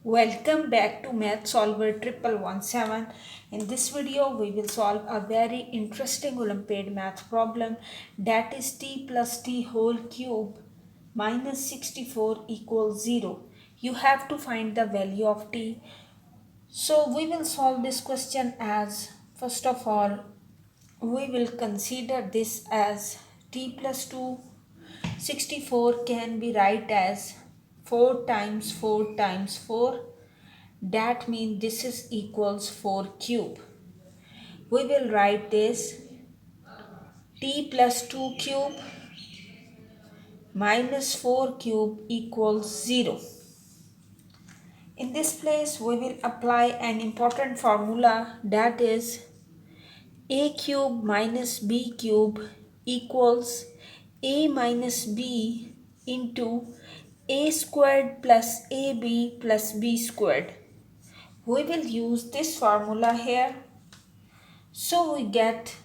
Welcome back to Math Solver 1117. In this video, we will solve a very interesting Olympiad math problem, that is t plus t whole cube minus 64 equals 0. You have to find the value of t. So we will solve this question as, first of all, we will consider this as t plus 2. 64 can be write as 4 times 4 times 4. That means this is equals 4 cube. We will write this t plus 2 cube minus 4 cube equals 0. In this place we will apply an important formula, that is a cube minus b cube equals a minus b into a squared plus ab plus b squared. We will use this formula here. So we get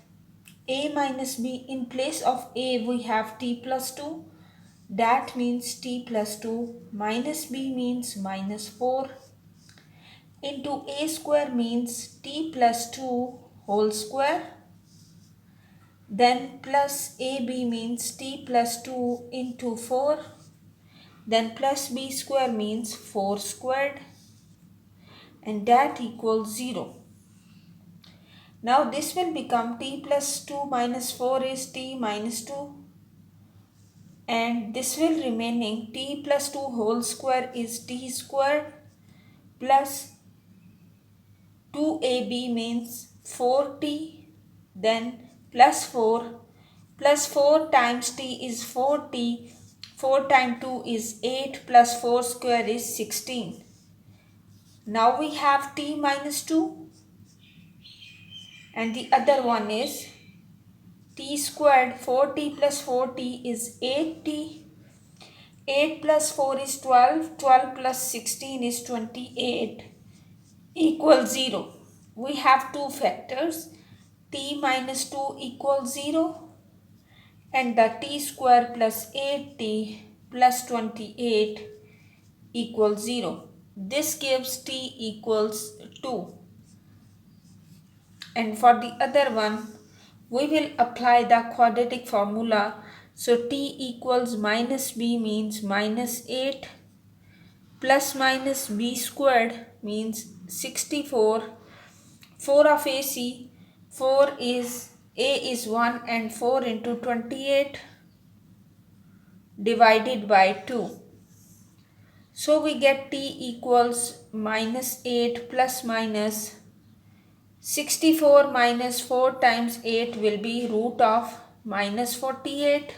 a minus b. In place of a we have t plus 2. That means t plus 2 minus b means minus 4 into a square means t plus 2 whole square. Then plus ab means t plus 2 into 4. Then plus b square means 4 squared. And that equals 0. Now this will become t plus 2 minus 4 is t minus 2. And this will remaining t plus 2 whole square is t squared plus 2ab means 4t, then plus 4 times t is 4t, 4 times 2 is 8 plus 4 square is 16. Now we have t minus 2 and the other one is t squared. 4t plus 4t is 8t. 8 plus 4 is 12. 12 plus 16 is 28 equals 0. We have two factors. T minus 2 equals 0 and the t square plus 8t plus 28 equals 0. This gives t equals 2. And for the other one, we will apply the quadratic formula. So t equals minus b means minus 8 plus minus b squared means 64. 4 of AC, 4 is a is 1 and 4 into 28 divided by 2. So we get t equals minus 8 plus minus 64 minus 4 times 8 will be root of minus 48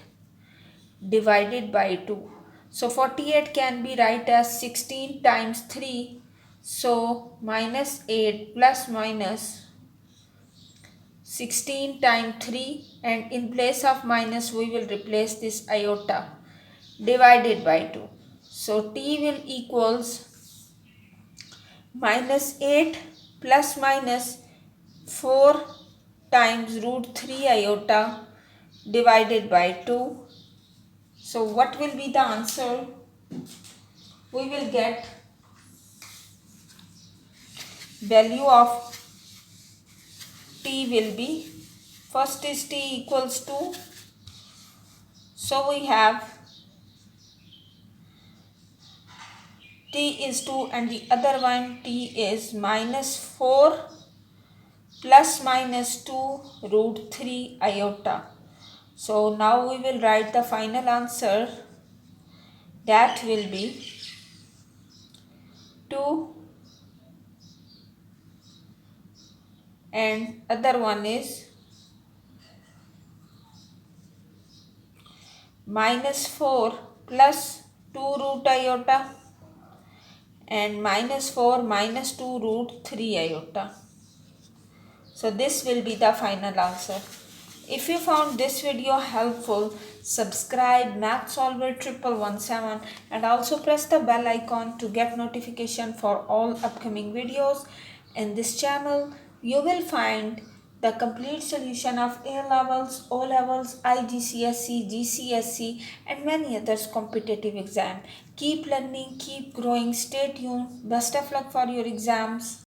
divided by 2. So 48 can be write as 16 times 3. So minus 8 plus minus 16 times 3, and in place of minus we will replace this iota divided by 2. So t will equals minus 8 plus minus 4 times root 3 iota divided by 2. So what will be the answer? We will get value of t will be, first is t equals 2. So we have t is 2 and the other one t is minus 4 plus minus 2 root 3 iota. So now we will write the final answer, that will be 2 and other one is minus 4 plus 2 root iota and minus 4 minus 2 root 3 iota. So this will be the final answer. If you found this video helpful, subscribe Math Solver 1117 and also press the bell icon to get notification for all upcoming videos. In this channel, you will find the complete solution of A levels, O levels, IGCSE, GCSE, and many others competitive exam. Keep learning, keep growing, stay tuned. Best of luck for your exams.